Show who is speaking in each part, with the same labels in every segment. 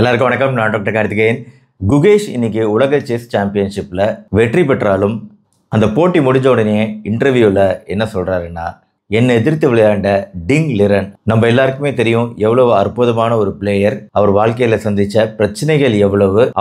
Speaker 1: எல்லாருக்கும் வணக்கம். நான் டாக்டர் கார்த்திகேயன். குகேஷ் இன்னைக்கு உலக செஸ் சாம்பியன்ஷிப்பில் வெற்றி பெற்றாலும் அந்த போட்டி முடிஞ்ச உடனே இன்டர்வியூவில் என்ன சொல்கிறாருன்னா, என்னை எதிர்த்து விளையாண்ட டிங் லிரன் நம்ம எல்லாருக்குமே தெரியும் எவ்வளவு அற்புதமான ஒரு பிளேயர். அவர் வாழ்க்கையில் சந்தித்த பிரச்சனைகள்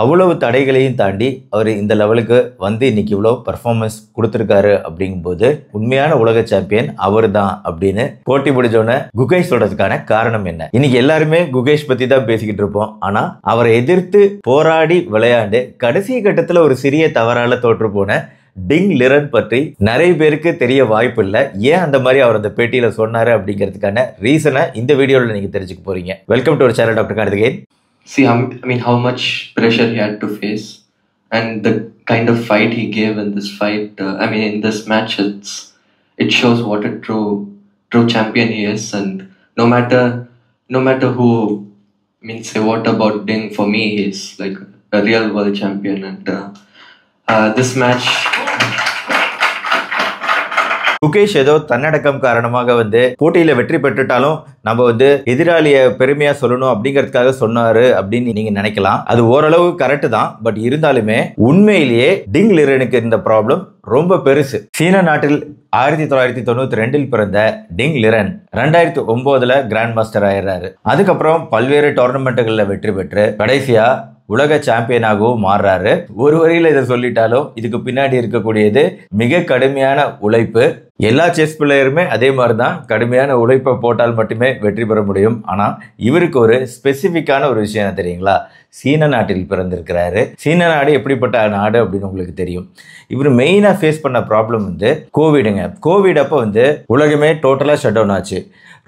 Speaker 1: அவ்வளவு தடைகளையும் தாண்டி அவர் இந்த லெவலுக்கு வந்து இன்னைக்கு இவ்வளோ பர்ஃபார்மன்ஸ் கொடுத்துருக்காரு. அப்படிங்கும்போது உண்மையான உலக சாம்பியன் அவர் தான் அப்படின்னு போட்டி முடிஞ்சோடனே குகேஷ் சொல்றதுக்கான காரணம் என்ன? இன்னைக்கு எல்லாருமே குகேஷ் பத்தி தான் பேசிக்கிட்டு இருப்போம். ஆனா அவரை எதிர்த்து போராடி விளையாண்டு கடைசி கட்டத்தில் ஒரு சிறிய தவறால தோற்று போன டிங் லிரன் பற்றி நிறைய பேருக்கு தெரிய வாய்ப்பு இல்லை. ஏன் அந்த மாதிரி அவர் அந்த பேட்டியில சொன்னாரு அப்படிங்கிறதுக்கான ரீசனை இந்த வீடியோவில் நீங்க தெரிஞ்சுக்க போறீங்க. Welcome to our channel doctor Karthikeyan.
Speaker 2: See, I mean, how much pressure he had to face, and the kind of fight he gave in this fight. In this match, it shows what a true champion he is. And no matter who, say what about Ding? For me, he's like a real world champion. And this match.
Speaker 1: Gukesh ஏதோ தன்னடக்கம் காரணமாக போட்டியில வெற்றி பெற்றுட்டாலும் நம்ம எதிராளிய பெருமையா சொல்லணும் அப்படிங்கிறதுக்காக சொன்னாரு அப்படின்னு நீங்க நினைக்கலாம். அது ஓரளவு கரெக்ட் தான். பட் இருந்தாலுமே உண்மையிலேயே டிங் லிரனுக்கு இந்த ப்ராப்ளம் ரொம்ப பெருசு. சீன நாட்டில் 1992 பிறந்த டிங் லிரன் 2009 கிராண்ட் மாஸ்டர் ஆயிடுறாரு. அதுக்கப்புறம் பல்வேறு டோர்னமெண்ட்டுகளில் வெற்றி பெற்று கடைசியா உலக சாம்பியனாகவும் மாறுறாரு. ஒரு வரியில இதை சொல்லிட்டாலும் இதுக்கு பின்னாடி இருக்கக்கூடியது மிக கடுமையான உழைப்பு. எல்லா செஸ் பிளேயருமே அதே மாதிரி தான் கடுமையான உழைப்பை போட்டால் மட்டுமே வெற்றி பெற முடியும். ஆனா இவருக்கு ஒரு ஸ்பெசிபிக்கான ஒரு விஷயம் தெரியுங்களா? சீன நாட்டில் பிறந்திருக்கிறாரு. சீன நாடு எப்படிப்பட்ட நாடு அப்படின்னு உங்களுக்கு தெரியும். இவர் மெயினா ஃபேஸ் பண்ண ப்ராப்ளம் கோவிடுங்க. கோவிட் அப்போ உலகமே டோட்டலா ஷட் டவுன் ஆச்சு.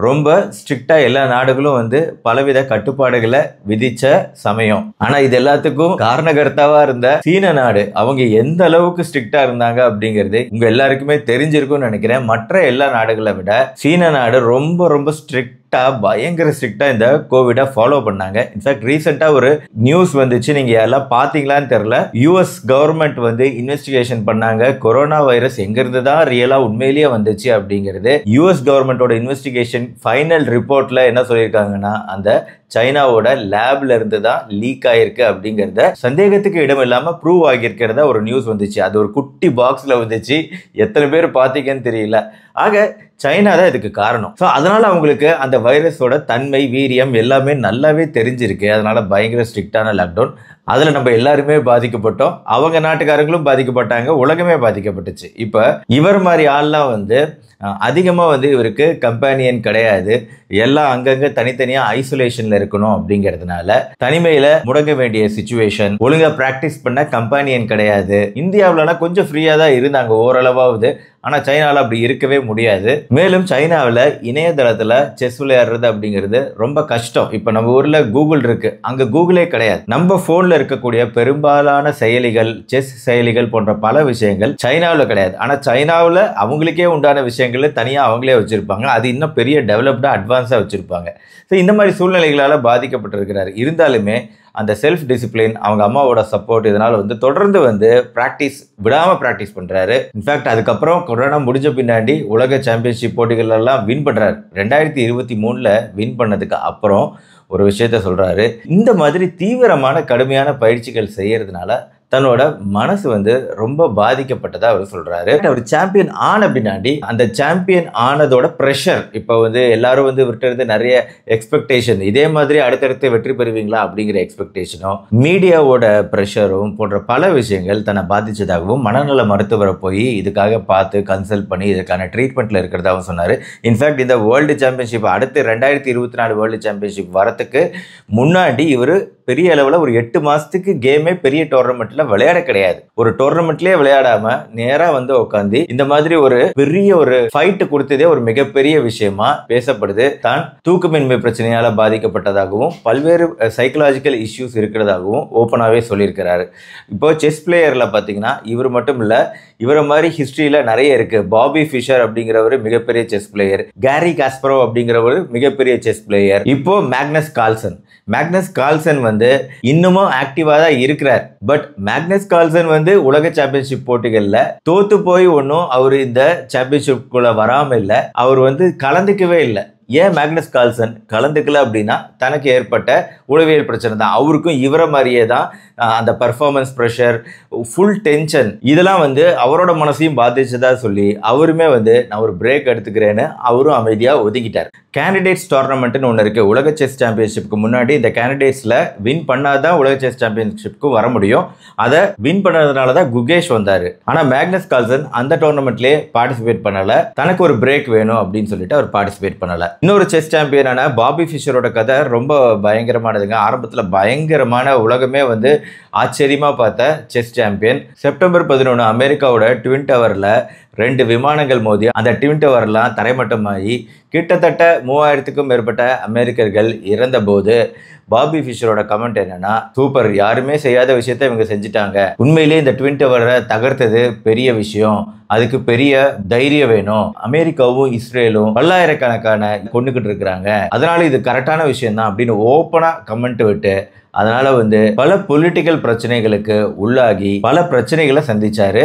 Speaker 1: ரொம்ப ஸ்ட்ரிக்டா எல்லா நாடுகளும் பலவித கட்டுப்பாடுகளை விதிச்ச சமயம். ஆனா இது எல்லாத்துக்கும் காரணகர்த்தாவா இருந்த சீன நாடு அவங்க எந்த அளவுக்கு ஸ்ட்ரிக்டா இருந்தாங்க அப்படிங்கிறது உங்க எல்லாருக்குமே தெரிஞ்சிருக்கும்னு நினைக்கிறேன். மற்ற எல்லா நாடுகளை விட சீன நாடு ரொம்ப ரொம்ப பயங்கர ஸ்ட்ரிக்டா இந்த கோவிட ஃபாலோ பண்ணாங்க. இன்ஃபேக்ட் ரீசெண்டா ஒரு நியூஸ் வந்துச்சு, நீங்க எல்லாம் பாத்தீங்களான்னு தெரியல. யூஎஸ் கவர்மெண்ட் இன்வெஸ்டிகேஷன் பண்ணாங்க. கொரோனா வைரஸ் எங்க இருந்து தான் ரியலா உண்மையிலேயே வந்துச்சு அப்படிங்கிறது. யூஎஸ் கவர்மெண்டோட இன்வெஸ்டிகேஷன் ஃபைனல் ரிப்போர்ட்ல என்ன சொல்லியிருக்காங்கன்னா, அந்த சைனாவோட லேப்ல இருந்து தான் லீக் ஆயிருக்கு அப்படிங்கறத சந்தேகத்துக்கு இடம் இல்லாம ப்ரூவ் ஆகியிருக்கிறதா ஒரு நியூஸ் வந்துச்சு. அது ஒரு குட்டி பாக்ஸ்ல வந்துச்சு. எத்தனை பேர் பாத்தீங்கன்னு தெரியல. ஆக சைனா தான் இதுக்கு காரணம். ஸோ அதனால அவங்களுக்கு அந்த வைரஸோட தன்மை வீரியம் எல்லாமே நல்லாவே தெரிஞ்சிருக்கு. அதனால பயங்கர ஸ்ட்ரிக்டான லாக்டவுன். அதில் நம்ம எல்லாருமே பாதிக்கப்பட்டோம். அவங்க நாட்டுக்காரங்களும் பாதிக்கப்பட்டாங்க. உலகமே பாதிக்கப்பட்டுச்சு. இப்போ இவர் மாதிரி ஆள்லாம் அதிகமாக இவருக்கு கம்பேனியன் கிடையாது. எல்லாம் அங்கங்கே தனித்தனியாக ஐசோலேஷனில் இருக்கணும் அப்படிங்கிறதுனால தனிமையில் முடங்க வேண்டிய சிச்சுவேஷன். ஒழுங்காக ப்ராக்டிஸ் பண்ண கம்பேனியன் கிடையாது. இந்தியாவிலனா கொஞ்சம் ஃப்ரீயாக தான் இருந்தாங்க ஓரளவாவது. ஆனால் சைனாவில் அப்படி இருக்கவே முடியாது. மேலும் சைனாவில் இணையதளத்தில் செஸ் விளையாடுறது அப்படிங்கிறது ரொம்ப கஷ்டம். இப்போ நம்ம ஊரில் கூகுள் இருக்கு, அங்கே கூகுளே கிடையாது. நம்ம ஃபோனில் இருக்கக்கூடிய பெரும்பாலான செயலிகள், செஸ் செயலிகள் போன்ற பல விஷயங்கள் சைனாவில் கிடையாது. ஆனால் சைனாவில் அவங்களுக்கே உண்டான விஷயங்கள் தனியாக அவங்களே வச்சிருப்பாங்க. அது இன்னும் பெரிய டெவலப்டாக அட்வான்ஸாக வச்சிருப்பாங்க. ஸோ இந்த மாதிரி சூழ்நிலைகளால் பாதிக்கப்பட்டிருக்கிறாரு. இருந்தாலுமே அந்த செல்ஃப் டிசிப்ளின், அவங்க அம்மாவோட சப்போர்ட், இதனால தொடர்ந்து பிராக்டிஸ் விடாமல் பிராக்டிஸ் பண்ணுறாரு. இன்ஃபேக்ட் அதுக்கப்புறம் கொரோனா முடிஞ்ச பின்னாடி உலக சாம்பியன்ஷிப் போட்டிகளெல்லாம் வின் பண்ணுறாரு. 2023 வின் பண்ணதுக்கு அப்புறம் ஒரு விஷயத்த சொல்கிறாரு. இந்த மாதிரி தீவிரமான கடுமையான பயிற்சிகள் செய்யறதுனால தன்னோட மனசு ரொம்ப பாதிக்கப்பட்டதா அவர் சொல்றாரு. அவர் சாம்பியன் ஆன பின்னாடி அந்த சாம்பியன் ஆனதோட ப்ரெஷர், இப்போ எல்லாரும் இவர்கிட்ட நிறைய எக்ஸ்பெக்டேஷன், இதே மாதிரி அடுத்தடுத்து வெற்றி பெறுவீங்களா அப்படிங்கிற எக்ஸ்பெக்டேஷனும் மீடியாவோட ப்ரெஷரும் போன்ற பல விஷயங்கள் தன்னை பாதிச்சதாகவும் மனநல மருத்துவரை போய் இதுக்காக பார்த்து கன்சல்ட் பண்ணி இதுக்கான ட்ரீட்மெண்ட்ல இருக்கிறதாகவும் சொன்னார். இன்ஃபேக்ட் இந்த வேர்ல்டு சாம்பியன்ஷிப் அடுத்து 2024 வேர்ல்டு சாம்பியன்ஷிப் வரத்துக்கு முன்னாடி இவர் பெரிய அளவில் ஒரு 8 மாசத்துக்கு கேமே பெரிய டோர்னமெண்ட்ல விளையாட கிடையாது. ஒரு டோர்னமெண்ட்லயே விளையாடாம நேரா உட்காந்து இந்த மாதிரி ஒரு பெரிய ஒரு ஃபைட் கொடுத்ததே ஒரு மிகப்பெரிய விஷயமா பேசப்படுது. தான் தூக்கமின்மை பிரச்சனையால பாதிக்கப்பட்டதாகவும் பல்வேறு சைக்கலாஜிக்கல் இஷ்யூஸ் இருக்கிறதாகவும் ஓப்பனாவே சொல்லியிருக்கிறாரு. இப்போ செஸ் பிளேயர்ல பாத்தீங்கன்னா இவர் மட்டும் இல்ல, இவரை மாதிரி ஹிஸ்டரியில நிறைய இருக்கு. பாபி ஃபிஷர் அப்படிங்கிறவர் மிகப்பெரிய செஸ் பிளேயர். கேரி காஸ்பரோவ் அப்படிங்கிறவர் மிகப்பெரிய செஸ் பிளேயர். இப்போ மேக்னஸ் கால்சன் இன்னமும் ஆக்டிவா தான் இருக்கிறார். பட் மேக்னஸ் கால்சன் உலக சாம்பியன்ஷிப் போட்டிகள்ல தோத்து போய் ஒன்னும் அவர் இந்த சாம்பியன்ஷிப் குள்ள வராம இல்ல. அவர் கலந்துக்கவே இல்லை. ஏன் மேக்னஸ் கால்சன் கலந்துக்கல அப்படின்னா தனக்கு ஏற்பட்ட உளவியல் பிரச்சனை தான். அவருக்கும் இவரை மாதிரியே தான் அந்த பர்ஃபார்மன்ஸ் ப்ரெஷர், ஃபுல் டென்ஷன், இதெல்லாம் வந்து அவரோட மனசையும் பாதிச்சதா சொல்லி அவருமே வந்து நான் ஒரு பிரேக் எடுத்துக்கிறேன்னு அவரும் அமைதியாக ஒதுக்கிட்டார். கேண்டிடேட்ஸ் டோர்னமெண்ட்னு ஒன்று இருக்குது. உலக செஸ் சாம்பியன்ஷிப்க்கு முன்னாடி இந்த கேண்டிடேட்ஸில் வின் பண்ணாதான் உலக செஸ் சாம்பியன்ஷிப்க்கு வர முடியும். அதை வின் பண்ணதுனால தான் குகேஷ் வந்தார். ஆனால் மேக்னஸ் கால்சன் அந்த டோர்னமெண்ட்லேயே பார்ட்டிசிபேட் பண்ணலை. தனக்கு ஒரு பிரேக் வேணும் அப்படின்னு சொல்லிட்டு அவர் பார்ட்டிசிபேட் பண்ணலை. இன்னொரு செஸ் சாம்பியனான பாபி ஃபிஷரோட கதை ரொம்ப பயங்கரமானதுங்க. ஆரம்பத்தில் பயங்கரமான, உலகமே வந்து ஆச்சரியமாக பார்த்த செஸ் சாம்பியன். செப்டம்பர் 11 அமெரிக்காவோட ட்வின் டவரில் 2 விமானங்கள் மோதி அந்த ட்வின் டவர்லாம் தரைமட்டமாகி கிட்டத்தட்ட 3000க்கும் மேற்பட்ட அமெரிக்கர்கள் இறந்தபோது பாபி ஃபிஷரோட கமெண்ட் என்னன்னா, சூப்பர், யாருமே செய்யாத விஷயத்த இவங்க செஞ்சுட்டாங்க. உண்மையிலேயே இந்த ட்வின் டவரை தகர்த்தது பெரிய விஷயம், அதுக்கு பெரிய தைரியம் வேணும். அமெரிக்காவும் இஸ்ரேலும் பல்லாயிரக்கணக்கான கொண்டுகிட்டு இருக்கிறாங்க, அதனால இது கரெக்டான விஷயம் தான் அப்படின்னு ஓப்பனா கமெண்ட் விட்டு அதனால வந்து பல பொலிட்டிக்கல் பிரச்சனைகளுக்கு உள்ளாகி பல பிரச்சனைகளை சந்திச்சாரு.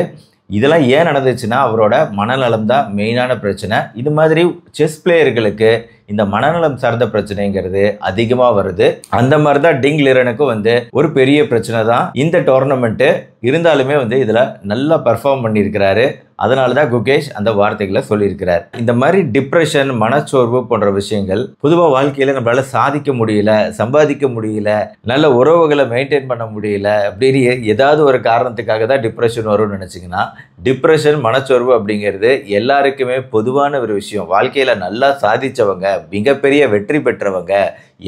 Speaker 1: இதெல்லாம் ஏன் நடந்துச்சுன்னா அவரோட மனநலம் தான் மெயினான பிரச்சனை. இது மாதிரி செஸ் பிளேயர்களுக்கு இந்த மனநலம் சார்ந்த பிரச்சனைங்கிறது அதிகமாக வருது. அந்த மாதிரி தான் டிங் லிரனுக்கும் வந்து ஒரு பெரிய பிரச்சனை தான் இந்த டோர்னமெண்ட்டு. இருந்தாலுமே வந்து இதில் நல்லா பர்ஃபார்ம் பண்ணியிருக்கிறாரு. அதனால தான் குகேஷ் அந்த வார்த்தைகளை சொல்லியிருக்கிறார். இந்த மாதிரி டிப்ரெஷன், மனச்சோர்வு போன்ற விஷயங்கள் பொதுவாக வாழ்க்கையில் நம்மளால சாதிக்க முடியல, சம்பாதிக்க முடியல, நல்ல உறவுகளை மெயின்டைன் பண்ண முடியல அப்படின்னு ஏதாவது ஒரு காரணத்துக்காக தான் டிப்ரெஷன் வரும்னு நினச்சிங்கன்னா, டிப்ரெஷன், மனச்சோர்வு அப்படிங்கிறது எல்லாருக்குமே பொதுவான ஒரு விஷயம். வாழ்க்கையில் நல்லா சாதித்தவங்க, மிகப்பெரிய வெற்றி பெற்றவங்க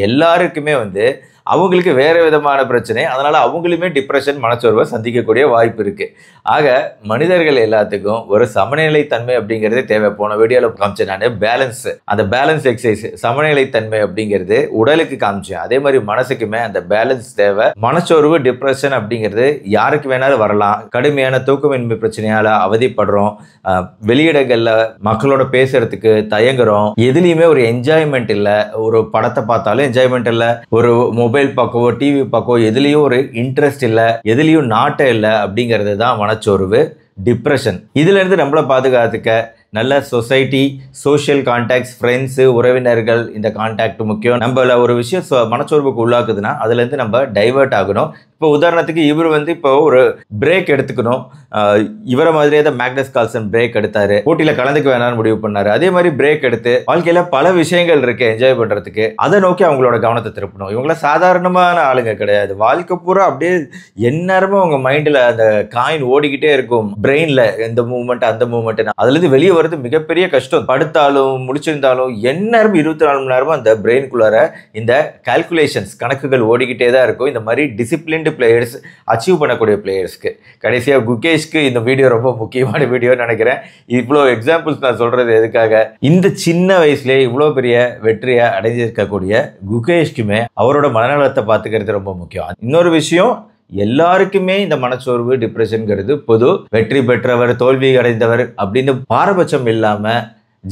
Speaker 1: எல்லாருக்குமே வந்து அவங்களுக்கு வேறு விதமான பிரச்சனை, அதனால் அவங்களுமே டிப்ரெஷன், மனச்சோர்வை சந்திக்கக்கூடிய வாய்ப்பு இருக்குது. ஆக மனிதர்கள் எல்லாத்துக்கும் ஒரு சமநிலைத்தன்மை அப்படிங்கிறது தேவை. போன வீடியோவில் காமிச்சேன் நான் பேலன்ஸ், அந்த பேலன்ஸ் எக்ஸசைஸ், சமநிலைத்தன்மை அப்படிங்கிறது உடலுக்கு காமிச்சேன். அதே மாதிரி மனசுக்குமே அந்த பேலன்ஸ் தேவை. மனச்சோர்வு, டிப்ரெஷன் அப்படிங்கிறது யாருக்கு வேணாலும் வரலாம். கடுமையான தூக்கமின்மை பிரச்சனையால் அவதிப்படுறோம், வெளியிடங்களில் மக்களோட பேசுறதுக்கு தயங்குறோம், எதுலேயுமே ஒரு என்ஜாய்மெண்ட் இல்லை, ஒரு படத்தை பார்த்தாலும் என்ஜாய்மெண்ட் இல்லை, ஒரு மொபைல் பார்க்கவோ டிவி பார்க்கவோ எதுலேயும் ஒரு இன்ட்ரெஸ்ட் இல்லை, எதுலேயும் நாட்டம் இல்லை அப்படிங்கிறது தான் மனச்சோர்வு, டிப்ரெஷன். இதுலேருந்து நம்மளை பாதுகாத்துக்க நல்ல சொசைட்டி, சோஷியல் கான்டாக்ட்ஸ், ஃப்ரெண்ட்ஸு, உறவினர்கள், இந்த கான்டாக்ட் முக்கியம். நம்மள ஒரு விஷயம் மனச்சோர்வுக்கு உள்ளாக்குதுன்னா அதுலேருந்து நம்ம டைவர்ட் ஆகணும். இப்போ உதாரணத்துக்கு இவர் வந்து இப்போ ஒரு பிரேக் எடுத்துக்கணும். இவரை மாதிரியே தான் மேக்னஸ் கால்சன் பிரேக் எடுத்தாரு, போட்டியில் கலந்துக்க வேணாம்னு முடிவு பண்ணாரு. அதே மாதிரி பிரேக் எடுத்து வாழ்க்கையில் பல விஷயங்கள் இருக்கு என்ஜாய் பண்ணுறதுக்கு, அதை நோக்கி அவங்களோட கவனத்தை திருப்பணும். இவங்கள சாதாரணமான ஆளுங்க கிடையாது. வாழ்க்கை பூரா அப்படியே எந்நேரமும் அவங்க மைண்டில் அந்த காயின் ஓடிக்கிட்டே இருக்கும், பிரெயினில் இந்த மூவ்மெண்ட் அந்த மூவ்மெண்ட். அதுலேருந்து வெளியே வருது மிகப்பெரிய கஷ்டம். படுத்தாலும் முடிச்சிருந்தாலும் எந்நேரம் 24 மணி நேரமும் அந்த பிரெயினுக்குள்ளார இந்த கால்குலேஷன்ஸ், கணக்குகள் ஓடிக்கிட்டே தான் இருக்கும். இந்த மாதிரி டிசிப்ளின்டு பிளேயர்ஸ், அச்சீவ் பண்ணக்கூடிய பிளேயர்ஸ்க்கு. கடைசியாக குகேஷ்க்கு இந்த வீடியோ ரொம்ப முக்கியமான வீடியோன்னு நினைக்கிறேன். இவ்வளோ எக்ஸாம்பிள்ஸ் நான் சொல்றது எதுக்காக, இந்த சின்ன வயசுலேயே இவ்வளோ பெரிய வெற்றியை அடைஞ்சிருக்கக்கூடிய குகேஷ்க்குமே அவரோட மனநலத்தை பார்த்துக்கிறது ரொம்ப முக்கியம். இன்னொரு விஷயம், எல்லாருக்குமே இந்த மனச்சோர்வு, டிப்ரெஷன்ங்கிறது பொது. வெற்றி பெற்றவர், தோல்வி அடைந்தவர் அப்படின்னு பாரபட்சம் இல்லாம,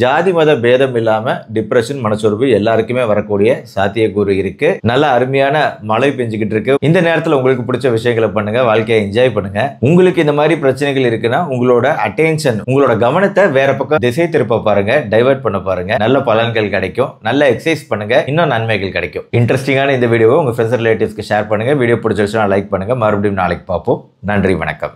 Speaker 1: ஜாதி மத பேதம் இல்லாம டிப்ரெஷன், மனச்சோர்வு எல்லாருக்குமே வரக்கூடிய சாத்தியக்கூறு இருக்கு. நல்ல அருமையான மழை பெஞ்சுக்கிட்டு இருக்கு. இந்த நேரத்தில் உங்களுக்கு பிடிச்ச விஷயங்களை பண்ணுங்க, வாழ்க்கையை என்ஜாய் பண்ணுங்க. உங்களுக்கு இந்த மாதிரி பிரச்சனைகள் இருக்குன்னா உங்களோட அட்டென்ஷன், உங்களோட கவனத்தை வேற பக்கம் திசை திருப்ப பாருங்க, டைவர்ட் பண்ண பாருங்க. நல்ல பலன்கள் கிடைக்கும். நல்ல எக்ஸசைஸ் பண்ணுங்க, இன்னும் நன்மைகள் கிடைக்கும். இன்ட்ரெஸ்டிங்கான இந்த வீடியோவை உங்க ஃப்ரெண்ட்ஸ் ரிலேட்டிவ்ஸ்க்கு ஷேர் பண்ணுங்க. வீடியோ பிடிச்சிருச்சுன்னா லைக் பண்ணுங்க. மறுபடியும் நாளைக்கு பார்ப்போம். நன்றி, வணக்கம்.